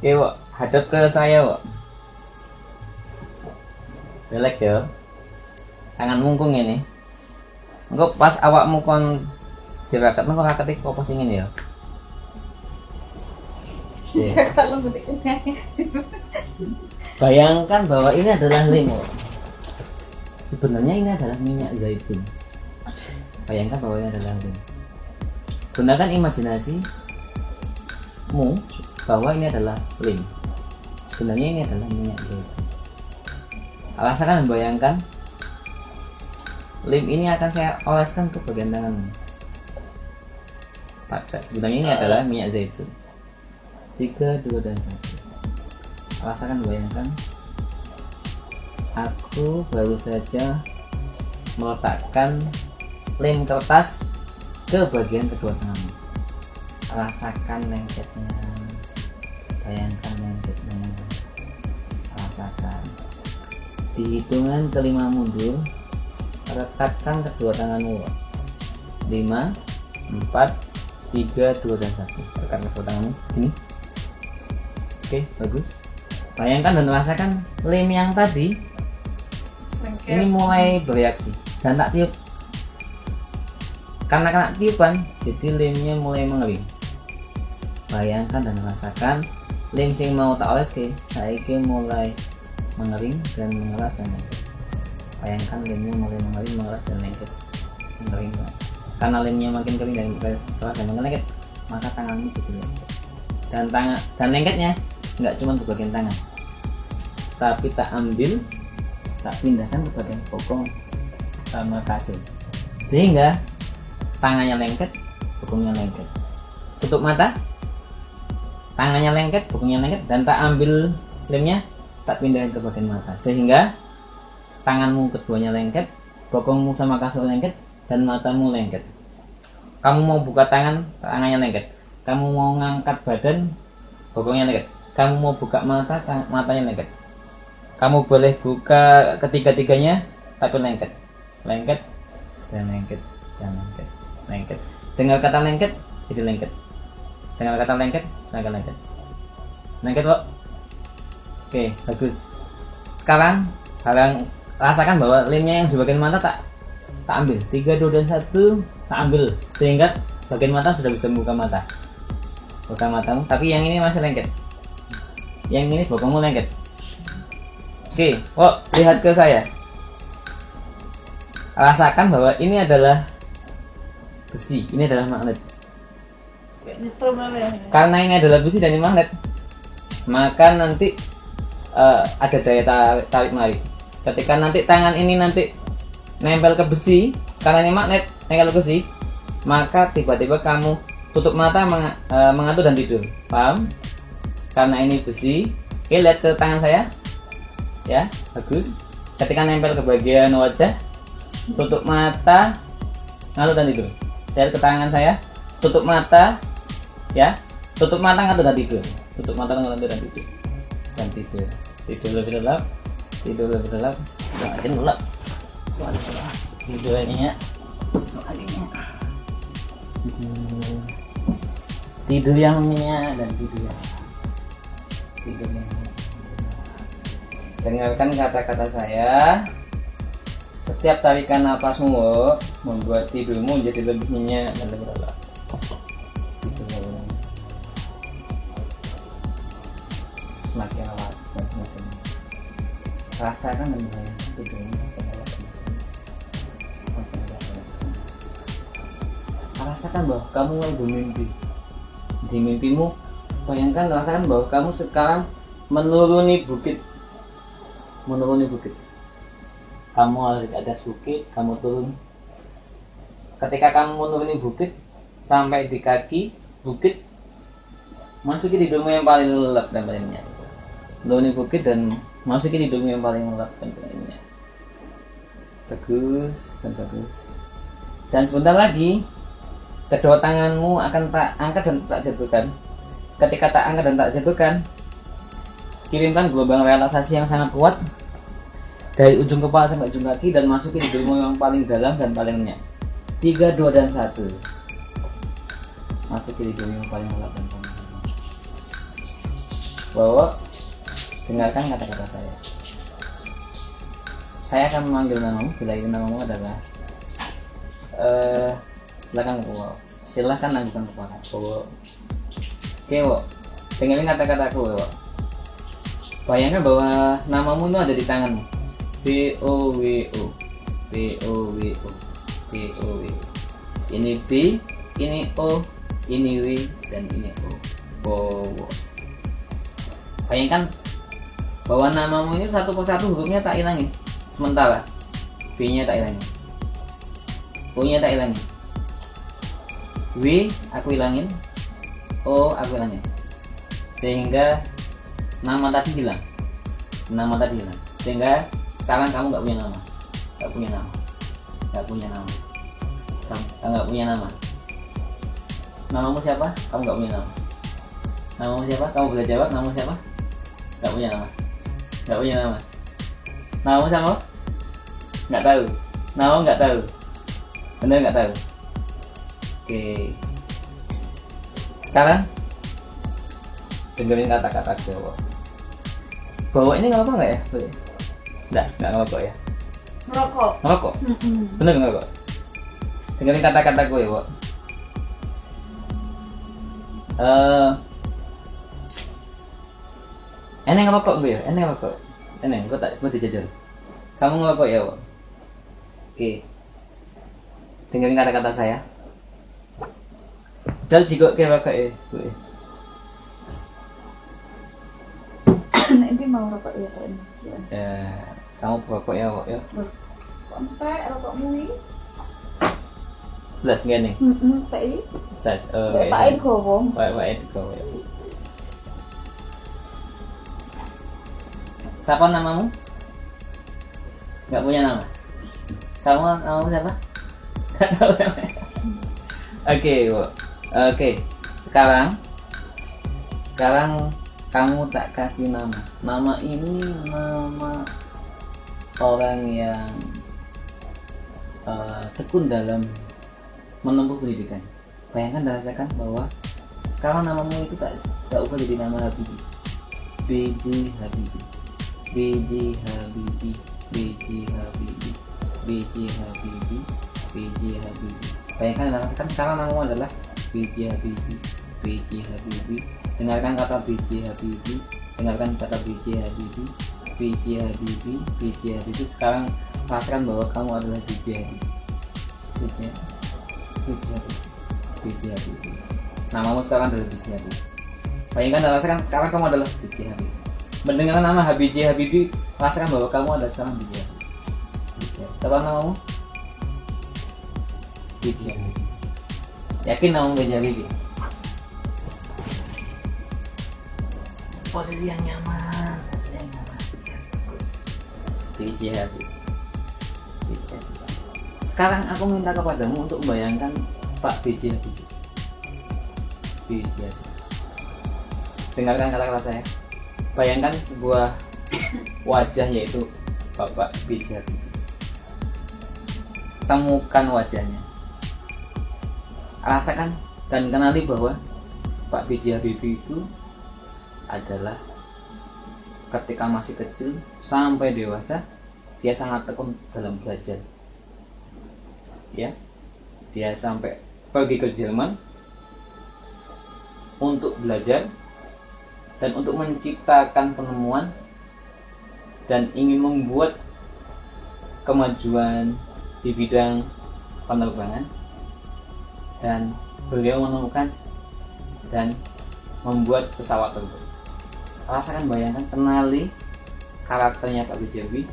Oke, Wak, hadap ke saya, Wak. Relax ya. Tangan mungkung ini. Engko pas awakmu kon diraket engko raket iki apa sing ngene ya. Bayangkan bahwa ini adalah lem. Sebenarnya ini adalah minyak zaitun. Bayangkan bahwa ini adalah lem. Gunakan imajinasimu bahwa ini adalah lem. Sebenarnya ini adalah minyak zaitun. Rasakan dan bayangkan lem ini akan saya oleskan ke bagian tanganmu. Sebenarnya ini adalah minyak zaitun. 3, 2, dan 1. Rasakan, bayangkan. Aku baru saja meletakkan lem kertas ke bagian kedua tanganmu. Rasakan lengketnya. Bayangkan lengketnya. Rasakan. Di hitungan kelima mundur, rekatkan kedua tanganmu. 5, 4, 3, 2, dan 1. Rekatkan kedua tanganmu. Ini. Oke, bagus. Bayangkan dan rasakan lem yang tadi ini mulai bereaksi dan tak tiup. Karena kena tiupan, jadi lemnya mulai mengering. Bayangkan dan rasakan lem yang mau tak oleske saiki mulai mengering dan mengeras dan lengket. Bayangkan lemnya mulai mengering, mengeras dan lengket. Mengering. Karena lemnya makin kering dan keras dan lengket, maka tanganmu jadi lengket. Dan lengketnya nggak cuma di bagian tangan, tapi tak ambil, tak pindahkan ke bagian bokong sama kasir, sehingga tangannya lengket, bokongnya lengket. Tutup mata, tangannya lengket, bokongnya lengket, dan tak ambil lemnya, tak pindahkan ke bagian mata, sehingga tanganmu keduanya lengket, bokongmu sama kasur lengket, dan matamu lengket. Kamu mau buka tangan, tangannya lengket. Kamu mau ngangkat badan, bokongnya lengket. Kamu mau buka mata, matanya lengket. Kamu boleh buka ketiga-tiganya tapi lengket, lengket, dan lengket, dan lengket, lengket. Dengar kata lengket, jadi lengket. Dengar kata lengket, lengket. Lengket, Pak. Oke, bagus. Sekarang rasakan bahwa lemnya yang di bagian mata tak ambil. 3, 2, dan 1 tak ambil, sehingga bagian mata sudah bisa membuka mata. Buka matamu, tapi yang ini masih lengket. Yang ini bokongmu lengket. Oke, lihat ke saya. Rasakan bahwa ini adalah besi, ini adalah magnet. Karena ini adalah besi dan ini magnet, maka nanti ada daya tarik menarik. Ketika nanti tangan ini nanti nempel ke besi, karena ini magnet nempel ke besi, maka tiba-tiba kamu tutup mata mengantuk dan tidur. Paham? Karena ini besi. Oke, lihat ke tangan saya. Ya, bagus. Ketika nempel ke bagian wajah, tutup mata, ngantuk dan tidur. Lihat ke tangan saya. Tutup mata. Ya, tutup mata, ngantuk dan tidur. Tutup mata, ngantuk dan tidur. Dan tidur. Tidur lebih lelap. Tidur lebih lelap. Semakin lelap. Semakin lelap. Tidur ini ya. Semakin ya. Tidur yang nyenyak dan tidur yang tidurnya. Dengarkan kata-kata saya. Setiap tarikan napasmu membuat tidurmu jadi lebih nyenyak dan lebih lelap. Semakin lelap dan semakin rasakan dan bayangkan tidurmu semakin lelap. Rasakan bahwa kamu mulai bermimpi. Di mimpimu, bayangkan, rasakan bahwa kamu sekarang menuruni bukit. Kamu ada di atas bukit, kamu turun. Ketika kamu menuruni bukit sampai di kaki bukit, masuki tidurmu yang paling lelap dan paling nyenyak. Menuruni bukit dan masuki tidurmu yang paling lelap dan paling nyenyak. Bagus dan bagus. Dan sebentar lagi kedua tanganmu akan tak angkat dan tak jatuhkan. Ketika tak angkat dan tak jatuhkan, kirimkan gelombang relaksasi yang sangat kuat dari ujung kepala sampai ujung kaki dan masuki di hidungmu yang paling dalam dan paling nyenyak. 3, 2, dan 1. Masuki di hidung yang paling dalam dan paling nyenyak. bahwa dengarkan kata-kata saya. Saya akan memanggil namamu. Bila itu namamu adalah silahkan lanjutkan kepada Wo. Oke Wo, dengerin kata-kataku Wo. Bayangkan bahwa namamu itu ada di tanganmu. B-O-W-O, B-O-W-O, B-O-W-O. Ini B, ini O, ini W, dan ini O. Wo. Bayangkan bahwa namamu ini satu persatu hurufnya tak hilangin. Sementara B-nya tak hilangin, O-nya tak hilangin, W aku hilangin, O aku hilangin, sehingga nama tadi hilang. Sehingga sekarang kamu nggak punya nama. Namamu siapa? Kamu nggak punya nama. Namamu siapa? Kamu boleh jawab. Namamu siapa? Nggak punya nama. Namamu siapa? Nggak tahu. Namamu nggak tahu. Bener nggak tahu? Oke. Sekarang dengerin kata-kata Jawa. Bawa ini ngerokok nggak ya? Nggak ngerokok ya? Ngerokok? Bener ngerokok? Dengerin kata-kata gue ya, Wak. Eneng ngerokok gue ya? Eneng, gue dijajal. Kamu ngerokok ya, Wak? Oke. Dengerin kata-kata saya. Jal jiko ke rokok ya, gue. Nanti mau rokok ya kok ini. Kamu rokok ya, Wak ya? Entek rokokmu ini. Jelas gini. Tak ini. Jelas. Pakai gowo. Pakai gowo. Siapa namamu? Nggak punya nama. Kamu namamu siapa? Nggak tahu namanya. Oke. Sekarang kamu tak kasih nama. Nama ini nama orang yang tekun dalam menempuh pendidikan. Bayangkan dan rasakan bahwa sekarang namamu itu tak ubah jadi nama Habibie. B.J. Habibie. B.J. Habibie. B.J. Habibie. B.J. Habibie. B.J. Habibie. Bayangkan dan rasakan sekarang namamu adalah B.J. Habibie. B.J. Habibie. Dengarkan kata B.J. Habibie. Dengarkan kata B.J. Habibie. B.J. Habibie. B.J. Habibie. Sekarang rasakan bahwa kamu adalah B.J. Habibie. B.J. Habibie. Namamu sekarang adalah B.J. Habibie. Bayangkan dan rasakan sekarang kamu adalah B.J. Habibie. Mendengar nama B.J. Habibie, rasakan bahwa kamu adalah sekarang B.J. Habibie. Siapa namamu? B.J. Habibie. Yakin namamu B.J. Habibie? Posisi yang nyaman. B.J. Habibie. Sekarang aku minta kepadamu untuk membayangkan Pak B.J. Habibie. B.J. Habibie. Dengarkan kata-kata saya. Bayangkan sebuah wajah yaitu Bapak B.J. Habibie. Temukan wajahnya. Rasakan dan kenali bahwa Pak B.J. Habibie itu adalah ketika masih kecil sampai dewasa dia sangat tekun dalam belajar. Ya, dia sampai pergi ke Jerman untuk belajar dan untuk menciptakan penemuan dan ingin membuat kemajuan di bidang penerbangan, dan beliau menemukan dan membuat pesawat terbang. Rasakan, bayangkan, kenali karakternya Pak B.J. Habibie.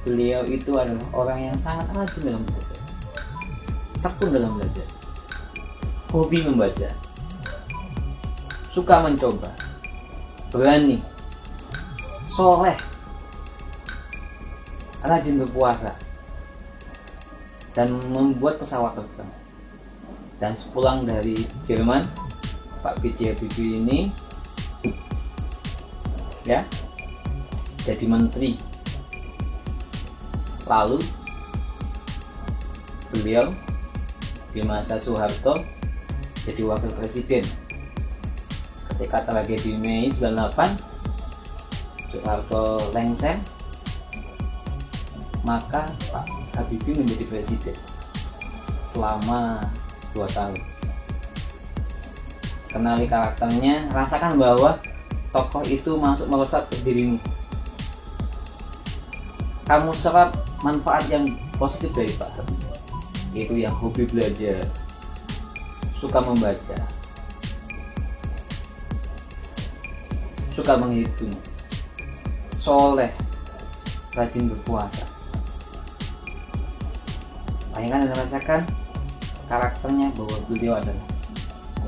Beliau itu adalah orang yang sangat rajin dalam belajar, tekun dalam belajar, hobi membaca, suka mencoba, berani, soleh, rajin berpuasa, dan membuat pesawat terbang. Dan sepulang dari Jerman, Pak B.J. Habibie ini ya jadi menteri. Lalu beliau di masa Soeharto jadi wakil presiden. Ketika tragedi Mei 98, Soeharto lengser, maka Pak Habibie menjadi presiden selama 2 tahun. Kenali karakternya, rasakan bahwa tokoh itu masuk meresap ke dirimu. Kamu serap manfaat yang positif dari Pak Habibie, yaitu yang hobi belajar, suka membaca, suka menghitung, soleh, rajin berpuasa. Bayangkan dan rasakan karakternya bahwa beliau adalah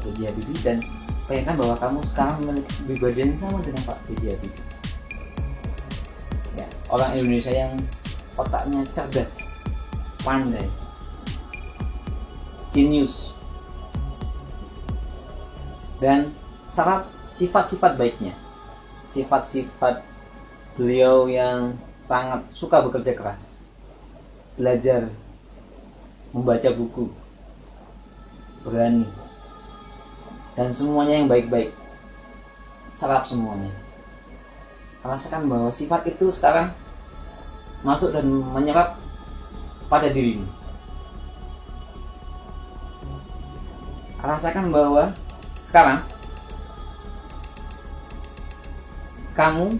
B.J. Habibie, dan bayangkan bahwa kamu sekarang memiliki pribadi yang sama dengan Pak B.J. Habibie. Ya, orang Indonesia yang otaknya cerdas, pandai, jenius, dan serap sifat-sifat baiknya. Sifat-sifat beliau yang sangat suka bekerja keras, belajar, membaca buku, berani, dan semuanya yang baik-baik. Serap semuanya. Rasakan bahwa sifat itu sekarang masuk dan menyerap pada dirimu. Rasakan bahwa sekarang kamu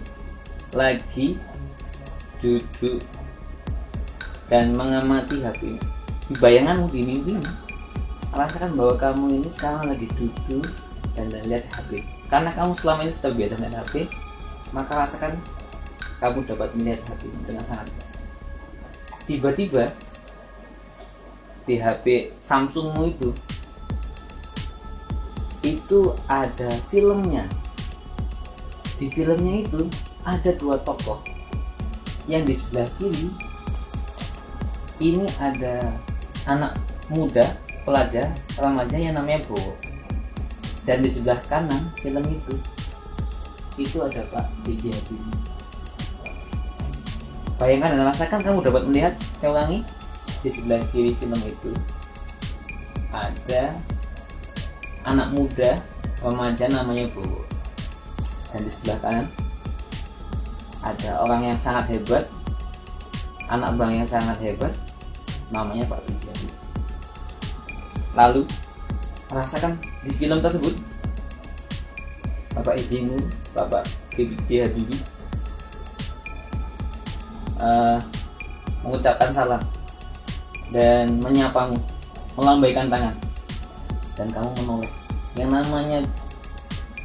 lagi duduk dan mengamati HP. Di bayanganmu, di mimpimu, rasakan bahwa kamu ini sekarang lagi duduk dan lihat HP. Karena kamu selama ini sudah biasa melihat HP, maka rasakan kamu dapat melihat HP dengan sangat biasa. Tiba-tiba di HP Samsungmu itu ada filmnya. Di filmnya itu ada 2 tokoh. Yang di sebelah kiri ini ada anak muda, pelajar, remaja yang namanya Bowo. Dan di sebelah kanan film itu ada Pak B.J. Habibie. Bayangkan dan rasakan kamu dapat melihat, saya ulangi, di sebelah kiri film itu ada anak muda, remaja namanya Bowo. Dan di sebelah kanan ada orang yang sangat hebat, anak bang yang sangat hebat, namanya Pak B.J. Habibie. Lalu rasakan di film tersebut Bapak izinmu, Bapak B.J. Habibie mengucapkan salam dan menyapamu, melambaikan tangan, dan kamu menoleh. Yang namanya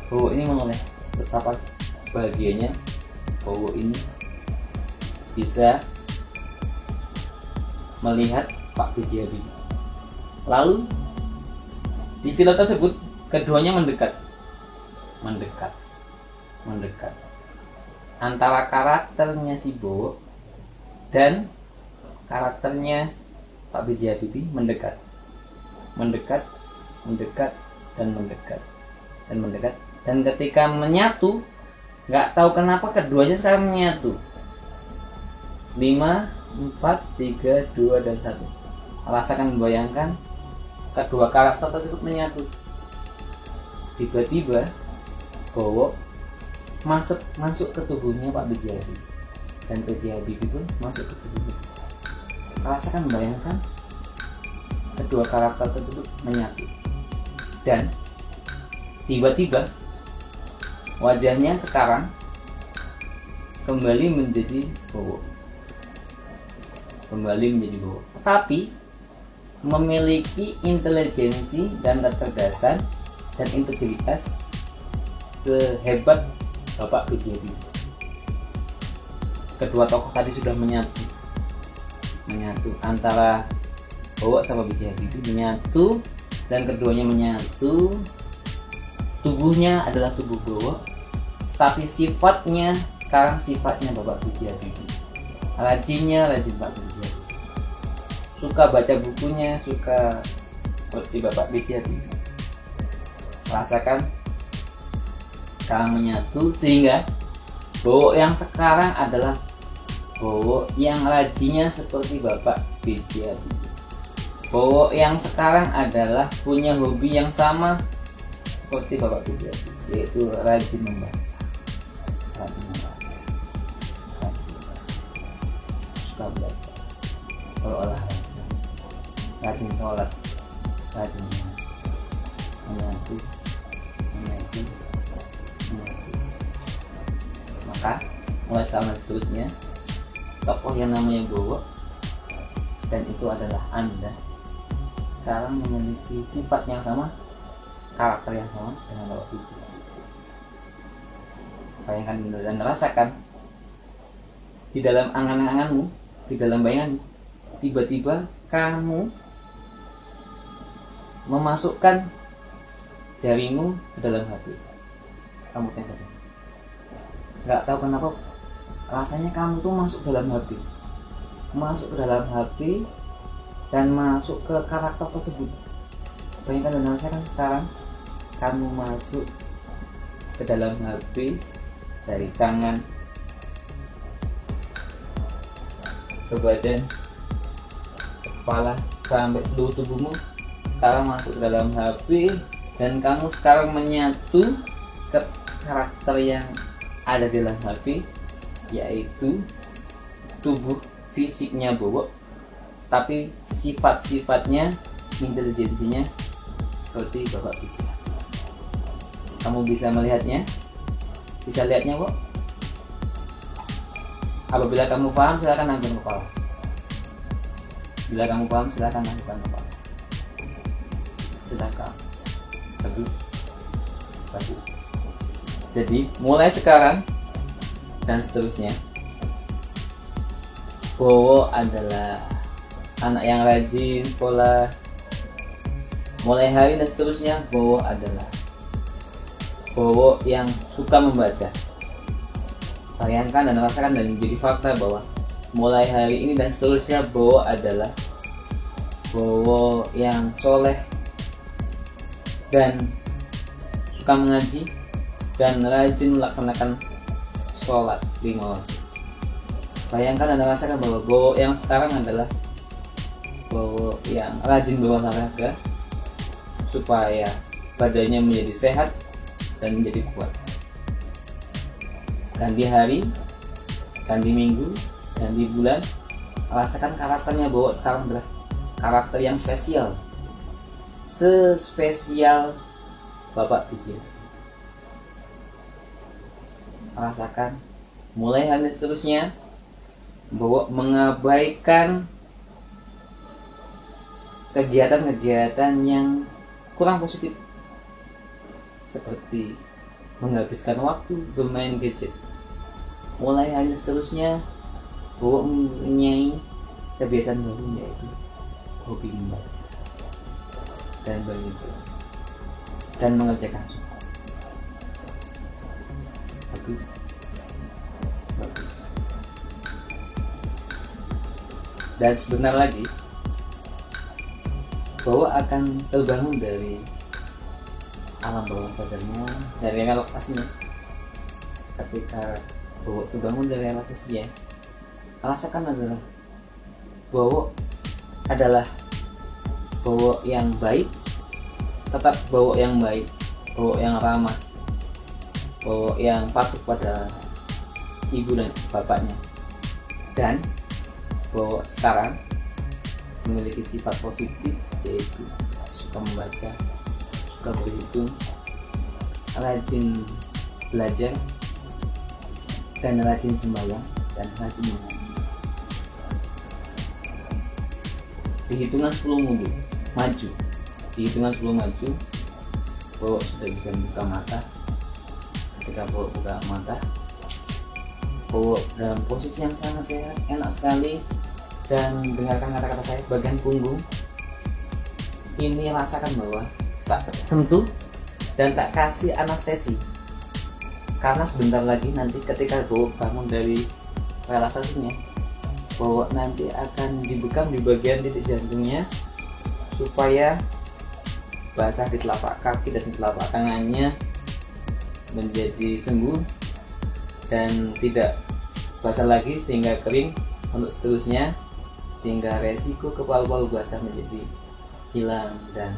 Bowo ini menoleh. Betapa bahagianya Bowo ini bisa melihat Pak B.J. Habibie. Lalu di film tersebut keduanya mendekat antara karakternya si Bowo dan karakternya Pak B.J. Habibie mendekat dan ketika menyatu, nggak tahu kenapa keduanya sekarang menyatu. 5, 4, 3, 2, dan 1. Rasakan, membayangkan kedua karakter tersebut menyatu. Tiba-tiba Bowo masuk ke tubuhnya Pak B.J. Habibie, dan B.J. Habibie pun masuk ke tubuhnya. Rasakan, membayangkan kedua karakter tersebut menyatu, dan tiba-tiba wajahnya sekarang kembali menjadi Bowo, tetapi memiliki intelijensi dan kecerdasan dan integritas sehebat Bapak B.J. Habibie. Kedua tokoh tadi sudah menyatu antara Bowo sama B.J. Habibie, menyatu, dan keduanya menyatu. Tubuhnya adalah tubuh Bowo, tapi sifatnya sekarang sifatnya Bapak B.J. Habibie. Rajin Pak B.J. Habibie. Suka baca bukunya, suka seperti Bapak B.J. Habibie. Rasakan sekarang menyatu, sehingga Bowo yang sekarang adalah Bowo yang rajinnya seperti Bapak B.J. Habibie. Bowo yang sekarang adalah punya hobi yang sama seperti Bapak B.J. Habibie, yaitu rajin membaca. rajin sholat, rajin mengaji, maka mulai sekarang dan seterusnya tokoh yang namanya Bowo dan itu adalah Anda sekarang memiliki sifat yang sama, karakter yang sama dengan Bapak Puji. Bayangkan dan rasakan di dalam angan-anganmu, di dalam bayanganmu, tiba-tiba kamu memasukkan jarimu ke dalam hati. Kamu tengok, nggak tahu kenapa rasanya kamu tuh masuk dalam hati, dan masuk ke karakter tersebut. Bayangkan dan rasakan sekarang kamu masuk ke dalam hati, dari tangan ke badan, kepala sampai seluruh tubuhmu sekarang masuk ke dalam hati, dan kamu sekarang menyatu ke karakter yang ada di dalam hati, yaitu tubuh fisiknya Bowo, tapi sifat-sifatnya, intelijensinya seperti Bapak Puji. Kamu bisa melihatnya, bisa lihatnya kok. Apabila kamu paham, silakan angkat kepala. Bila kamu paham, silakan angkat kepala. Silakan. Bagus. Jadi mulai sekarang dan seterusnya, Bowo adalah anak yang rajin sekolah. Mulai hari dan seterusnya, Bowo adalah Bowo yang suka membaca. Bayangkan dan rasakan dan menjadi fakta bahwa mulai hari ini dan seterusnya Bowo adalah Bowo yang soleh dan suka mengaji dan rajin melaksanakan sholat 5 waktu. Bayangkan dan rasakan bahwa Bowo yang sekarang adalah Bowo yang rajin berolahraga supaya badannya menjadi sehat dan menjadi kuat. Dan di hari, dan di minggu, dan di bulan, rasakan karakternya Bowo sekarang adalah karakter yang spesial, sespesial Bapak Puji. Rasakan mulai hari seterusnya Bowo mengabaikan kegiatan-kegiatan yang kurang positif, seperti menghabiskan waktu bermain gadget. Mulai hari seterusnya Bowo mempunyai kebiasaan baru, yaitu hobi membaca dan bermimpi dan mengerjakan sholat. Bagus. Dan sebentar lagi Bowo akan terbangun dari alam bawah sadarnya, dari relokasinya. Ketika Bowo terbangun dari relokasinya, rasakan adalah Bowo adalah Bowo yang baik, tetap Bowo yang baik, Bowo yang ramah, Bowo yang patuh pada ibu dan bapaknya. Dan Bowo sekarang memiliki sifat positif, yaitu suka membaca, suka berhitung, rajin belajar, dan rajin sembahyang, dan rajin mengaji. Di hitungan 10 mundur, maju. Di hitungan 10 maju, Bowo sudah bisa membuka mata. Ketika Bowo buka mata, Bowo dalam posisi yang sangat sehat, enak sekali. Dan dengarkan kata-kata saya, bagian punggung ini rasakan bahwa tak sentuh dan tak kasih anestesi, karena sebentar lagi nanti ketika Bowo bangun dari relaksasinya, Bowo nanti akan dibekam di bagian titik jantungnya supaya basah di telapak kaki dan di telapak tangannya menjadi sembuh dan tidak basah lagi sehingga kering untuk seterusnya, sehingga resiko ke paru-paru basah menjadi hilang dan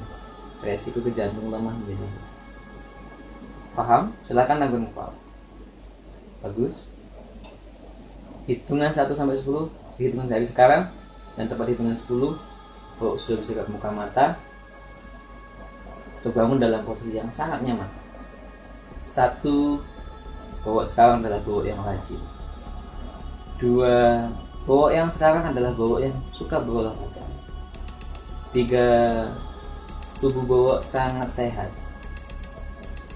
resiko ke jantung lemah menjadi. Paham? Silakan angkat kepala. Bagus. Hitungan 1 sampai 10 dihitungan dari sekarang, dan tepat hitungan 10 Bobok sudah bisa buka mata, terbangun dalam posisi yang sangat nyaman. Satu, Bobok sekarang adalah Bobok yang rajin. Dua, Bobok yang sekarang adalah Bobok yang suka berolahraga. Tiga, tubuh Bobok sangat sehat.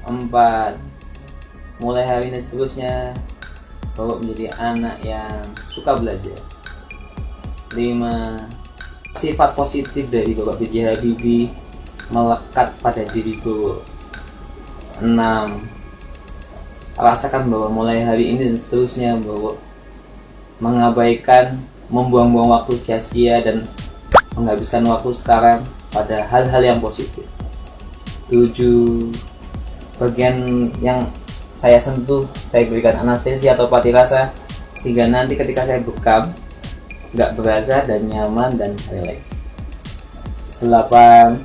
Empat, mulai hari ini seterusnya Bobok menjadi anak yang suka belajar. 5. Sifat positif dari Bapak B.J. Habibie melekat pada diri Bobok. 6. Rasakan bahwa mulai hari ini dan seterusnya Bobok mengabaikan, membuang-buang waktu sia-sia dan menghabiskan waktu sekarang pada hal-hal yang positif. 7. Bagian yang saya sentuh, saya berikan anestesi atau pati rasa sehingga nanti ketika saya bekam nggak berasa dan nyaman dan rileks. 8.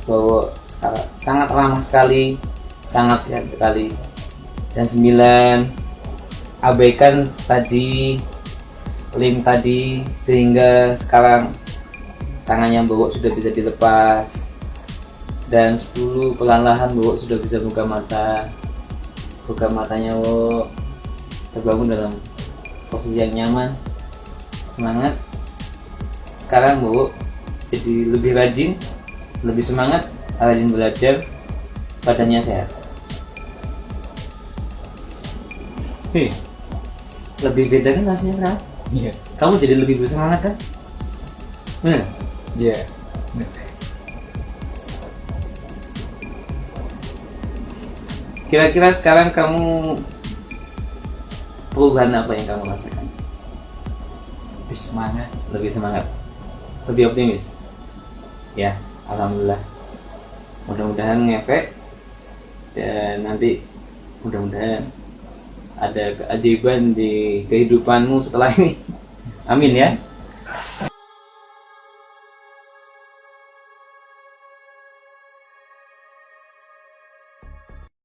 Bahwa sangat ramah sekali, sangat sehat sekali. Dan 9. Abaikan tadi lem tadi sehingga sekarang tangannya Bobok sudah bisa dilepas. Dan 10. Perlahan-lahan Bobok sudah bisa buka mata. Buka matanya Bobok terbangun dalam posisi yang nyaman, semangat. Sekarang Bobok jadi lebih rajin, lebih semangat, rajin belajar, badannya sehat. Lebih beda kan rasanya sekarang? Iya. Kamu jadi lebih bersemangat kan? Iya. Kira-kira sekarang kamu perubahan apa yang kamu rasakan? Lebih semangat. Lebih semangat, lebih optimis. Ya, alhamdulillah. Mudah-mudahan ngefek dan nanti mudah-mudahan ada keajaiban di kehidupanmu setelah ini. Amin ya.